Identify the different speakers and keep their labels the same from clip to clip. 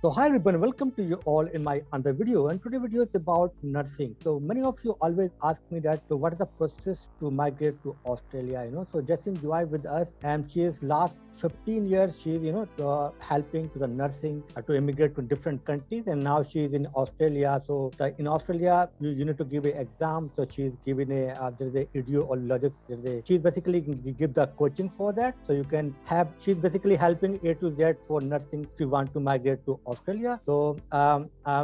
Speaker 1: So hi everyone, welcome to you all in my other video, and today video is about nursing. So many of you always ask me that, so what is the process to migrate to Australia? So Jessin Joy with us, and she is last 15 years she is helping to the nursing to immigrate to different countries, and now she is in Australia. So in Australia you need to give an exam, so she's giving there's a ideologics, she's basically give the coaching for that, so you can have, she's basically helping A to Z for nursing if you want to migrate to Australia. So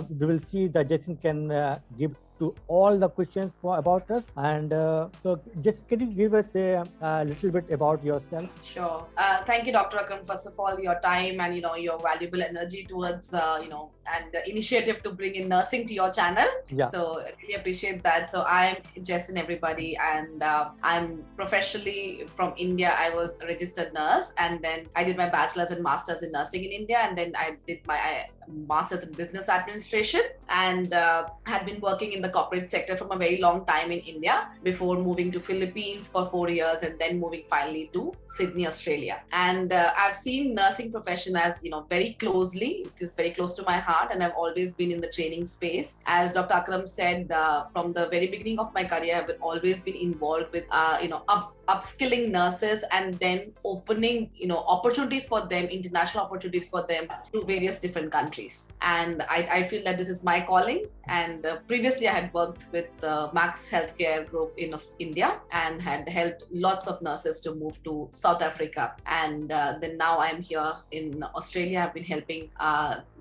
Speaker 1: we will see that Jason can give to all the questions about us. And so just can you give us a little bit about yourself?
Speaker 2: Sure. Thank you, Dr. Akram, first of all, your time and, your valuable energy towards, and the initiative to bring in nursing to your channel.
Speaker 1: Yeah.
Speaker 2: So I really appreciate that. So I'm Jessin, everybody, and I'm professionally from India. I was a registered nurse, and then I did my bachelor's and master's in nursing in India, and then I did my master's in business administration, and had been working in the corporate sector from a very long time in India before moving to Philippines for 4 years and then moving finally to Sydney, Australia. And I've seen nursing profession as, very closely. It is very close to my heart, and I've always been in the training space. As Dr. Akram said, from the very beginning of my career, I've always been involved with, upskilling nurses and then opening, opportunities for them, international opportunities for them to various different countries. And I feel that this is my calling. And previously I had worked with Max Healthcare Group in India and had helped lots of nurses to move to South Africa. And then now I'm here in Australia. I've been helping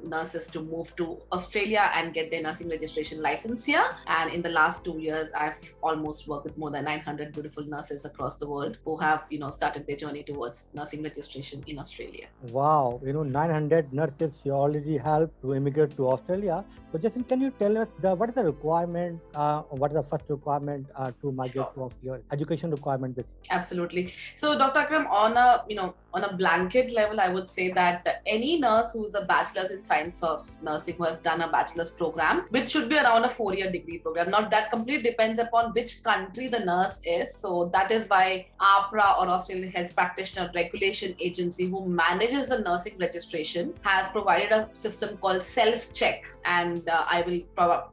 Speaker 2: nurses to move to Australia and get their nursing registration license here. And in the last 2 years, I've almost worked with more than 900 beautiful nurses across the world who have, started their journey towards nursing registration in Australia.
Speaker 1: Wow, 900 nurses you already helped to immigrate to Australia. So Jason, can you tell us what is the requirement, what is the first requirement to migrate to Australia, education requirement?
Speaker 2: Absolutely. So Dr. Akram, on a blanket level, I would say that any nurse who's a bachelor's in science of nursing, who has done a bachelor's program, which should be around a 4-year degree program. Now that completely depends upon which country the nurse is. So that is why APRA, or Australian Health Practitioner Regulation Agency, who manages the nursing registration, has provided a system called self-check. And I will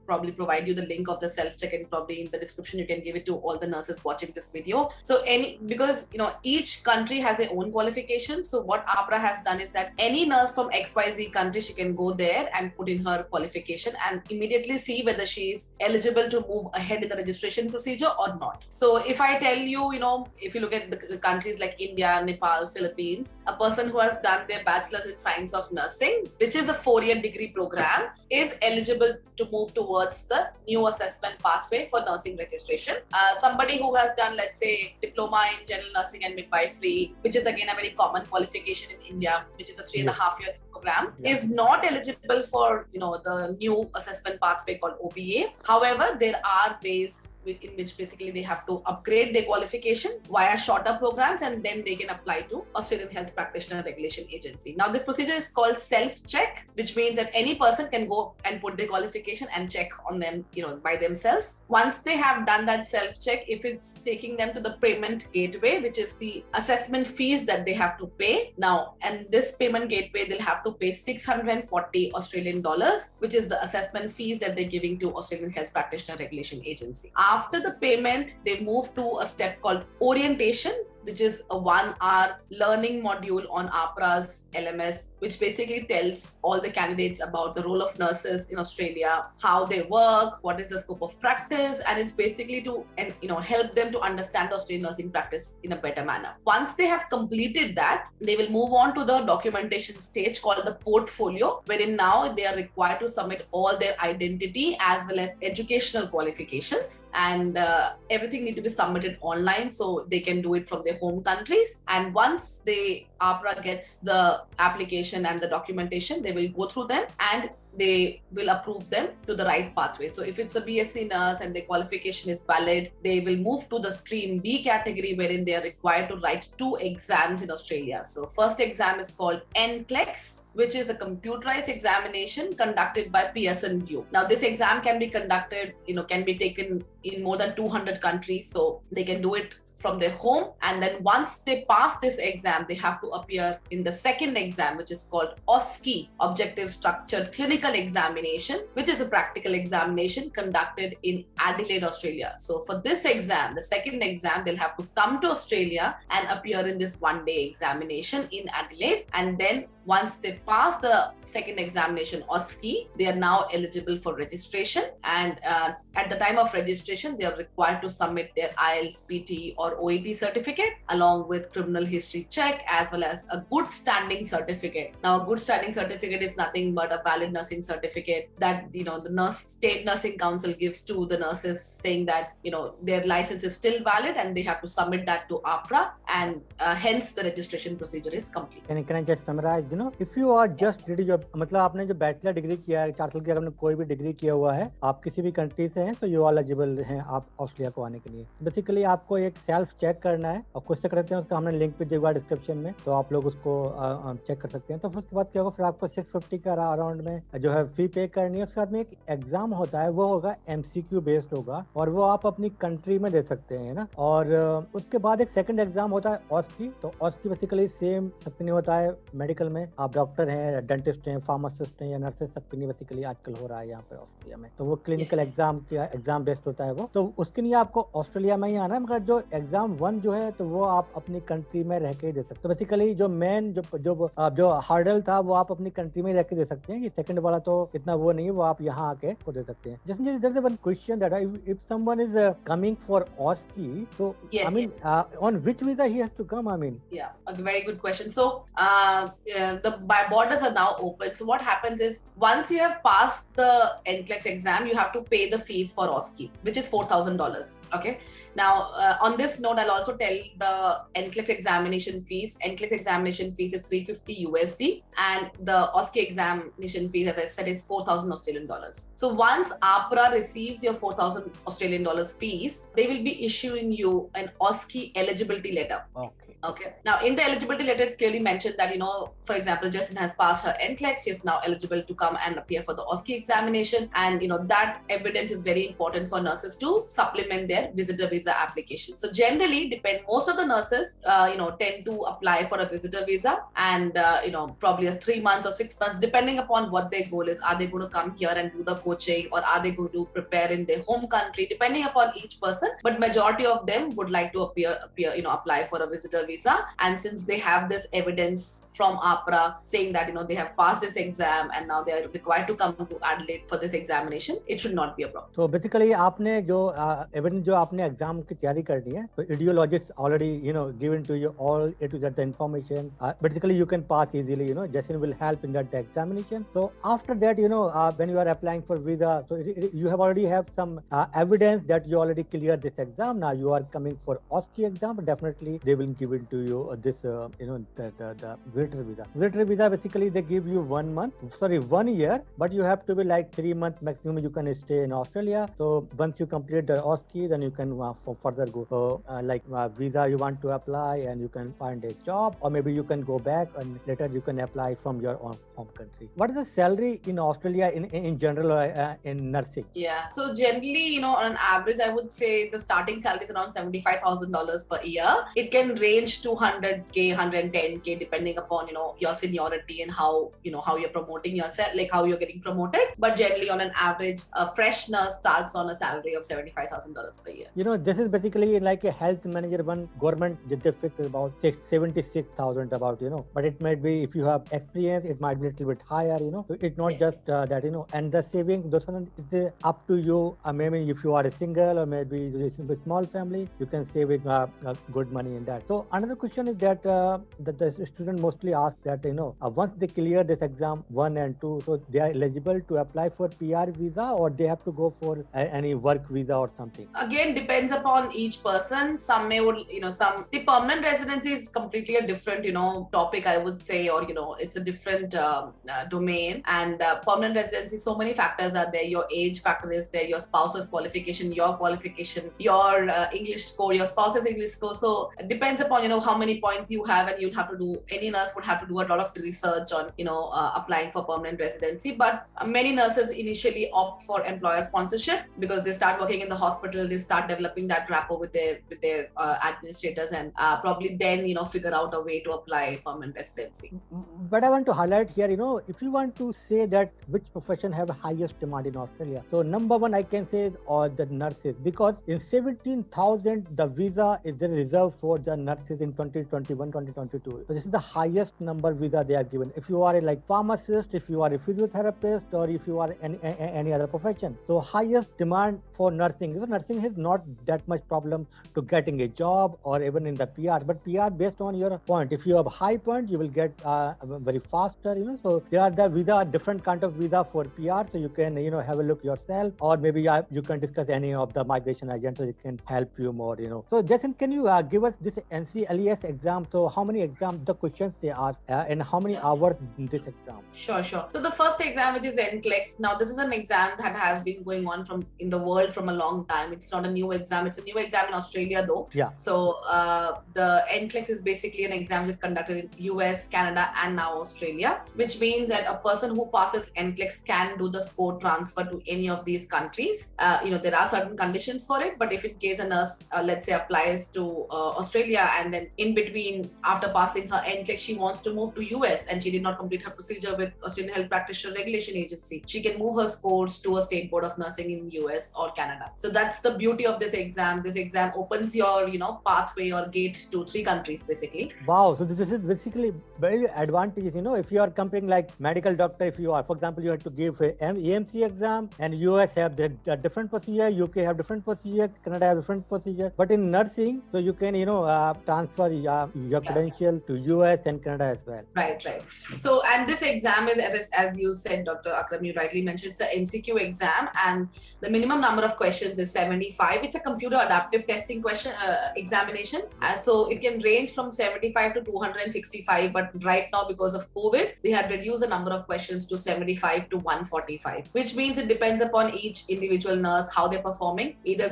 Speaker 2: probably provide you the link of the self-check, and probably in the description you can give it to all the nurses watching this video. So because each country has their own qualification. So what APRA has done is that any nurse from XYZ country, she can go there and put in her qualification and immediately see whether she is eligible to move ahead in the registration procedure or not. So if I tell you, if you look at the countries like India, Nepal, Philippines, a person who has done their bachelor's in science of nursing, which is a 4-year degree program, is eligible to move towards the new assessment pathway for nursing registration. Somebody who has done, let's say, diploma in general nursing and midwifery, which is again a very common qualification in India, which is a 3.5-year program, is not eligible for the new assessment pathway called OBA. However, there are ways in which basically they have to upgrade their qualification via shorter programs, and then they can apply to Australian Health Practitioner Regulation Agency. Now this procedure is called self-check, which means that any person can go and put their qualification and check on them, by themselves. Once they have done that self-check, if it's taking them to the payment gateway, which is the assessment fees that they have to pay now, and this payment gateway, they'll have to pay 640 Australian dollars, which is the assessment fees that they're giving to Australian Health Practitioner Regulation Agency. After the payment, they move to a step called orientation, which is a 1-hour learning module on APRA's LMS, which basically tells all the candidates about the role of nurses in Australia, how they work, what is the scope of practice, and it's basically to help them to understand the Australian nursing practice in a better manner. Once they have completed that, they will move on to the documentation stage called the portfolio, wherein now they are required to submit all their identity as well as educational qualifications, and everything need to be submitted online, so they can do it from their home countries. And once APRA gets the application and the documentation, they will go through them and they will approve them to the right pathway. So if it's a BSc nurse and their qualification is valid, they will move to the stream B category, wherein they are required to write 2 exams in Australia. So first exam is called NCLEX, which is a computerized examination conducted by Pearson VUE. Now this exam can be conducted, can be taken in more than 200 countries. So they can do it from their home, and then once they pass this exam, they have to appear in the second exam, which is called OSCE, Objective Structured Clinical Examination, which is a practical examination conducted in Adelaide, Australia. So for this exam, the second exam, they'll have to come to Australia and appear in this one-day examination in Adelaide, and then once they pass the second examination, OSCE, they are now eligible for registration. And at the time of registration, they are required to submit their IELTS, PT, or OET certificate along with criminal history check, as well as a good standing certificate. Now, a good standing certificate is nothing but a valid nursing certificate that the state nursing council gives to the nurses, saying that their license is still valid, and they have to submit that to APRA, and hence the registration procedure is complete.
Speaker 1: Can I just summarize? If you are just ready your मतलब आपने जो bachelor degree किया है, 4 साल की अगर आपने कोई भी डिग्री किया हुआ है, आप किसी भी कंट्री से हैं, तो यू ऑल एलिजिबल हैं आप ऑस्ट्रेलिया को आने के लिए. बेसिकली आपको एक सेल्फ चेक करना है, और कुछ से करते हैं उसका हमने लिंक भी दिया हुआ डिस्क्रिप्शन में, तो आप लोग उसको चेक कर सकते हैं. तो फिर उसके बाद क्या होगा, फिर आपको 650 का अराउंड में जो है फी पे करनी है. उसके बाद में एक एग्जाम होता है, वो होगा MCQ बेस्ड होगा, और वो आप अपनी कंट्री में दे सकते हैं ना. और उसके बाद एक सेकंड एग्जाम होता है OSCE. तो OSCE बेसिकली सेम सबके नहीं होता है. मेडिकल में आप डॉक्टर हैं, डेंटिस्ट हैं, फार्मासिस्ट हैं या नर्सेस, सबके लिए बेसिकली आजकल हो रहा है यहाँ पे ऑस्ट्रेलिया में. तो वो क्लिनिकल एग्जाम बेस्ड होता है वो. तो उसके लिए आपको ऑस्ट्रेलिया में ही आना है, मगर जो एग्जाम 1 जो है, तो वो आप अपनी कंट्री में रह के दे सकते. तो बेसिकली जो मेन जो हार्डल था, वो आप अपनी कंट्री में रह के दे सकते हैं. ये सेकंड वाला तो इतना वो नहीं है, वो आप यहाँ आके को दे सकते हैं. जैसे there's one question that if someone is coming for OSCE, so I mean, on which visa he has to come? I mean,
Speaker 2: yeah, a very good question. So the borders are now open. So what happens is, once you have passed the NCLEX exam, you have to pay the fees for OSCE, which is $4,000. Okay. Now, on this note, I'll also tell the NCLEX examination fees. NCLEX examination fees is $350 USD, and the OSCE examination fees, as I said, is 4,000 Australian dollars. So once APRA receives your 4,000 Australian dollars fees, they will be issuing you an OSCE eligibility letter. Okay. Now, in the eligibility letter, it's clearly mentioned that, for example, Justin has passed her NCLEX. She is now eligible to come and appear for the OSCE examination. And, that evidence is very important for nurses to supplement their visitor visa application. So generally, most of the nurses, tend to apply for a visitor visa, and, probably 3 months or 6 months, depending upon what their goal is. Are they going to come here and do the coaching, or are they going to prepare in their home country, depending upon each person. But majority of them would like to apply for a visitor visa. And since they have this evidence from APRA saying that they have passed this exam and now they are required to come to Adelaide for this examination, it should not be a problem.
Speaker 1: So basically आपने जो evidence जो आपने exam की तैयारी करनी है, तो ideologists already given to you all A to Z the information. Basically you can pass easily. Justin will help in that examination. So after that, when you are applying for visa, so you have already have some evidence that you already cleared this exam. Now you are coming for OSCE exam, but definitely they will give it to you this the visitor visa. Visitor visa basically they give you 1 year, but you have to be like 3 months maximum. You can stay in Australia. So once you complete the OSCE, then you can further go. So visa you want to apply, and you can find a job, or maybe you can go back and later you can apply from your own home country. What is the salary in Australia in general in nursing?
Speaker 2: Yeah. So generally, on an average, I would say the starting salary is around $75,000 per year. It can range to 100K, 110K, depending upon, your seniority and how you're promoting yourself, like how you're getting promoted. But generally, on an average, a fresh nurse starts on a salary of $75,000 per year.
Speaker 1: This is basically like a health manager one. Government they fix is about 76,000 about, but it might be, if you have experience, it might be a little bit higher, So it's not just that, and the saving, those one is up to you. Maybe if you are a single, or maybe a small family, you can save good money in that. So another question is that the student mostly ask that, once they clear this exam 1 and 2, so they are eligible to apply for PR visa, or they have to go for any work visa or something?
Speaker 2: Again, depends upon each person. Some may would, the permanent residency is completely a different, topic, I would say, or, it's a different domain. And permanent residency, so many factors are there. Your age factor is there, your spouse's qualification, your qualification, your English score, your spouse's English score. So it depends upon, how many points you have, and you'd have to do, any nurse would have to do a lot of research on, applying for permanent residency. But many nurses initially opt for employer sponsorship because they start working in the hospital, they start developing that rapport with their administrators, and probably then, figure out a way to apply permanent residency.
Speaker 1: But I want to highlight here, if you want to say that which profession have highest demand in Australia, so number one I can say is all the nurses, because in 17,000 the visa is reserved for the nurses in 2021, 2022. So this is the highest number visa they are given. If you are a pharmacist, if you are a physiotherapist, or if you are any other profession, so highest demand for nursing. So nursing has not that much problem to getting a job or even in the PR, but PR based on your point. If you have high point, you will get very faster, so there are the visa, different kind of visa for PR, so you can have a look yourself, or maybe you can discuss any of the migration agents, so it can help you more. So Jason, can you give us this NCLEX exam? So how many exams, the questions they ask, and how many hours in this exam?
Speaker 2: Sure. So the first exam, which is NCLEX, now this is an exam that has been going on in the world from a long time. It's not a new exam. It's a new exam in Australia though.
Speaker 1: Yeah.
Speaker 2: So the NCLEX is basically an exam which is conducted in US, Canada, and now Australia, which means that a person who passes NCLEX can do the score transfer to any of these countries. There are certain conditions for it, but if in case a nurse, let's say, applies to Australia, and then in between, after passing her NCLEX, she wants to move to US and she did not complete her procedure with Australian Health Practitioner Regulation Agency, she can move her scores to a state board of nursing in US or Canada. So that's the beauty of this exam. This exam opens your pathway or gate to 3 countries basically.
Speaker 1: Wow. So this is basically very advantageous. If you are comparing like medical doctor, if you are, for example, you have to give a EMC exam, and US have the different procedure, UK have different procedure, Canada have different procedure. But in nursing, so you can transfer your credential to US and Canada as well.
Speaker 2: Right. So, and this exam is, as you said, Dr. Akram, you rightly mentioned, it's an MCQ exam, and the minimum number of questions is 75. It's a computer adaptive testing question examination. So it can range from 75 to 265, but right now because of COVID, they had reduced the number of questions to 75 to 145, which means it depends upon each individual nurse how they're performing. Either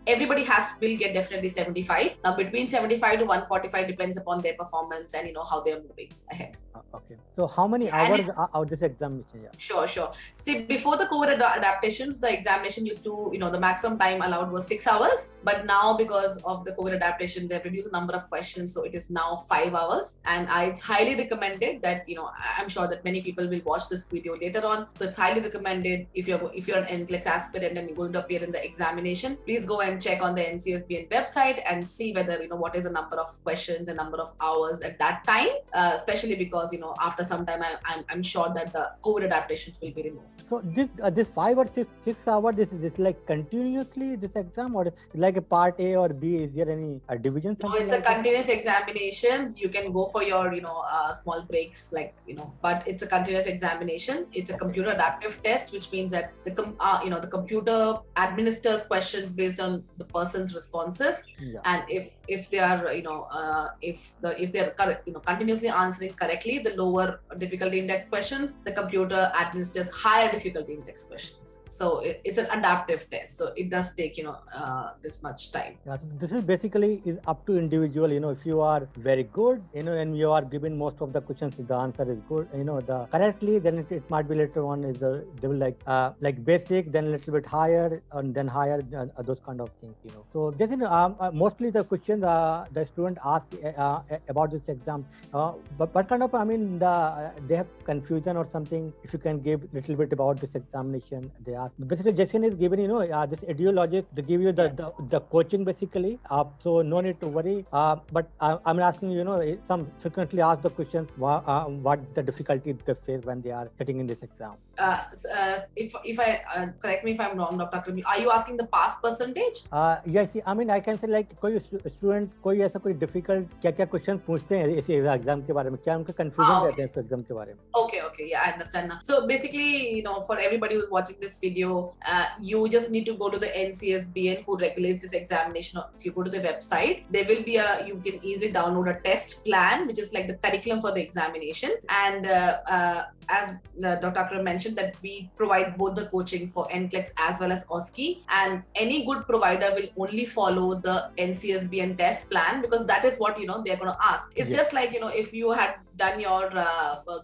Speaker 2: everybody will get definitely 75. Now between 75 to 145 depends upon their performance and how they're moving ahead.
Speaker 1: Okay. So how many hours are this examination? Yeah.
Speaker 2: Sure. See, before the COVID adaptations, the examination used to, the maximum time allowed was 6 hours. But now because of the COVID adaptation, they've reduced the number of questions. So it is now 5 hours. And it's highly recommended that, I'm sure that many people will watch this video later on. So it's highly recommended if you're an NCLEX aspirant and you're going to appear in the examination, please go and check on the NCSBN website and see whether, what is the number of questions and number of hours at that time, especially because, after some time, I'm sure that the COVID adaptations will be removed.
Speaker 1: So this 5 or 6 hours, this is like continuously this exam, or like a part A or B? Is there any division?
Speaker 2: No, it's a continuous examination. You can go for your, small breaks, but it's a continuous examination. It's a computer adaptive test, which means that the computer administers questions based on the person's responses, and if they are, if they are continuously answering correctly the lower difficulty index questions, the computer administers higher difficulty index questions. So it's an adaptive test. So it does take this much time.
Speaker 1: Yeah, so this is basically is up to individual. If you are very good, and you are given most of the questions, the answer is good, the correctly, then it might be later on is they will like basic, then a little bit higher, and then higher, those kind of things. So Jason, mostly the questions the student ask about this exam, but what kind of they have confusion or something? If you can give a little bit about this examination, they ask. Basically, Jason is given this ideology. They give you the coaching basically. So no need to worry. But I'm asking some frequently ask the questions what the difficulty they face when they are sitting in this exam.
Speaker 2: If I correct me if I'm wrong, Dr. Akram, are you asking the pass percentage?
Speaker 1: Yes, I can say like कोई student कोई ऐसा कोई difficult क्या question पूछते हैं इस exam के बारे में, क्या उनका कंफ्यूजन रहता है इस एग्जाम के बारे में?
Speaker 2: Okay, yeah, I understand now. So basically, for everybody who's watching this video, you just need to go to the NCSBN who regulates this examination. If you go to the website, there will be you can easily download a test plan, which is like the curriculum for the examination. And as Dr. Akram mentioned, mentioned that we provide both the coaching for NCLEX as well as OSCE, and any good provider will only follow the NCSB and test plan, because that is what they're going to ask. It's just like if you had done your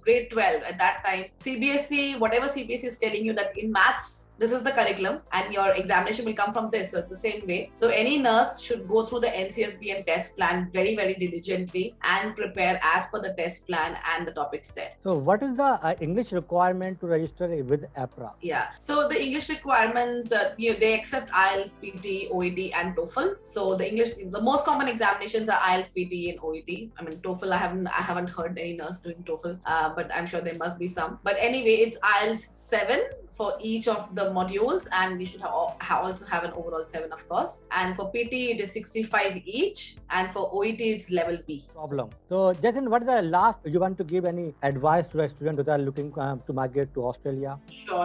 Speaker 2: grade 12 at that time, CBSE, whatever CBSE is telling you that in maths this is the curriculum and your examination will come from this. So it's the same way. So any nurse should go through the NCSB and test plan very, very diligently and prepare as per the test plan and the topics there.
Speaker 1: So what is the English requirement to register with APRA?
Speaker 2: Yeah. So the English requirement, they accept IELTS, PT, OET and TOEFL. So the most common examinations are IELTS, PT and OET. I mean, TOEFL, I haven't heard any nurse doing TOEFL, but I'm sure there must be some. But anyway, it's IELTS 7 for each of the modules, and you should also have an overall 7, of course. And for PT, it is 65 each, and for OET, it's level B.
Speaker 1: Problem. So, Jason, what is the last you want to give any advice to a student who are looking to migrate to Australia?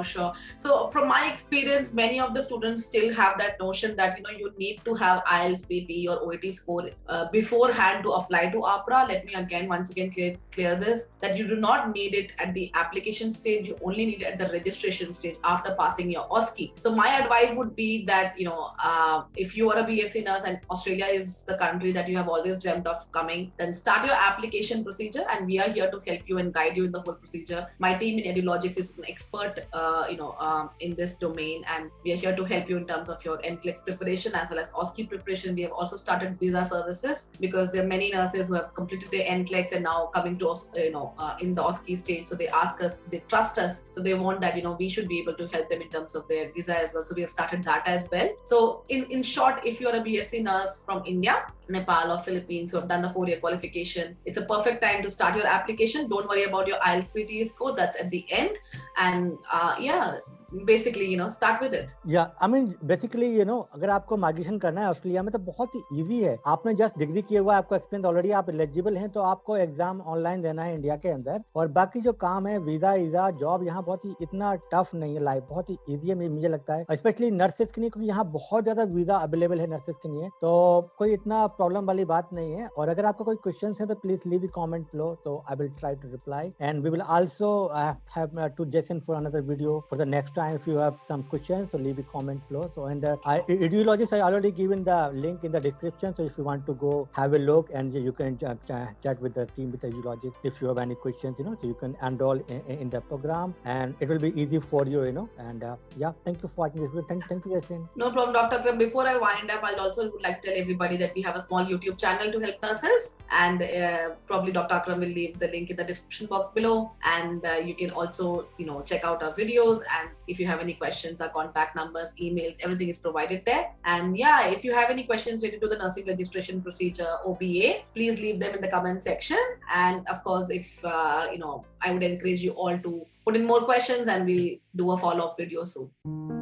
Speaker 2: Sure. So, from my experience, many of the students still have that notion that you need to have IELTS, PT, or OET score beforehand to apply to APRA. Let me once again clear this, that you do not need it at the application stage. You only need it at the registration stage after passing your OSCE. So my advice would be that if you are a BSc nurse and Australia is the country that you have always dreamt of coming, then start your application procedure, and we are here to help you and guide you in the whole procedure. My team in Edulogics is an expert in this domain, and we are here to help you in terms of your NCLEX preparation as well as OSCE preparation. We have also started visa services, because there are many nurses who have completed their NCLEX and now coming to us in the OSCE stage. So they ask us, they trust us, so they want that we should be able to help them in terms of their visa as well. So we have started that as well. So in short, if you're a BSc nurse from India, Nepal or Philippines who have done the 4-year qualification, it's a perfect time to start your application. Don't worry about your IELTS PT score, that's at the end. And basically start with it.
Speaker 1: Yeah, I mean basically अगर आपको migration करना है Australia में तो बहुत ही easy है. आपने just degree किया हुआ है, आपको एक्सपीरियंस ऑलरेडी, आप एलिजिबल हैं, तो आपको एग्जाम ऑनलाइन देना है इंडिया के अंदर, और बाकी जो काम है वीजा जॉब यहाँ बहुत ही इतना टफ नहीं है. लाइफ बहुत ही इजी है मुझे लगता है, स्पेशली नर्सेज के लिए, क्योंकि यहाँ बहुत ज्यादा वीजा अवेलेबल है नर्सेज के लिए, तो कोई इतना प्रॉब्लम वाली बात नहीं है. और अगर आपको कोई क्वेश्चन है तो please leave the comment below, तो I will try to reply, and we will also have to Jason for another video for the next time. If you have some questions, so leave a comment below. So and Ideologists, I already given the link in the description, so if you want to go have a look, and you can chat with the team with Ideologists if you have any questions, so you can enroll in the program, and it will be easy for you, and thank you for watching this video. Thank you, Jason.
Speaker 2: No problem, Dr. Akram. Before I wind up, I'll also would like to tell everybody that we have a small YouTube channel to help nurses, and probably Dr. Akram will leave the link in the description box below, and you can also check out our videos, and if you have any questions, our contact numbers, emails, everything is provided there. And if you have any questions related to the nursing registration procedure, OBA, please leave them in the comment section. And of course, if I would encourage you all to put in more questions, and we'll do a follow-up video soon.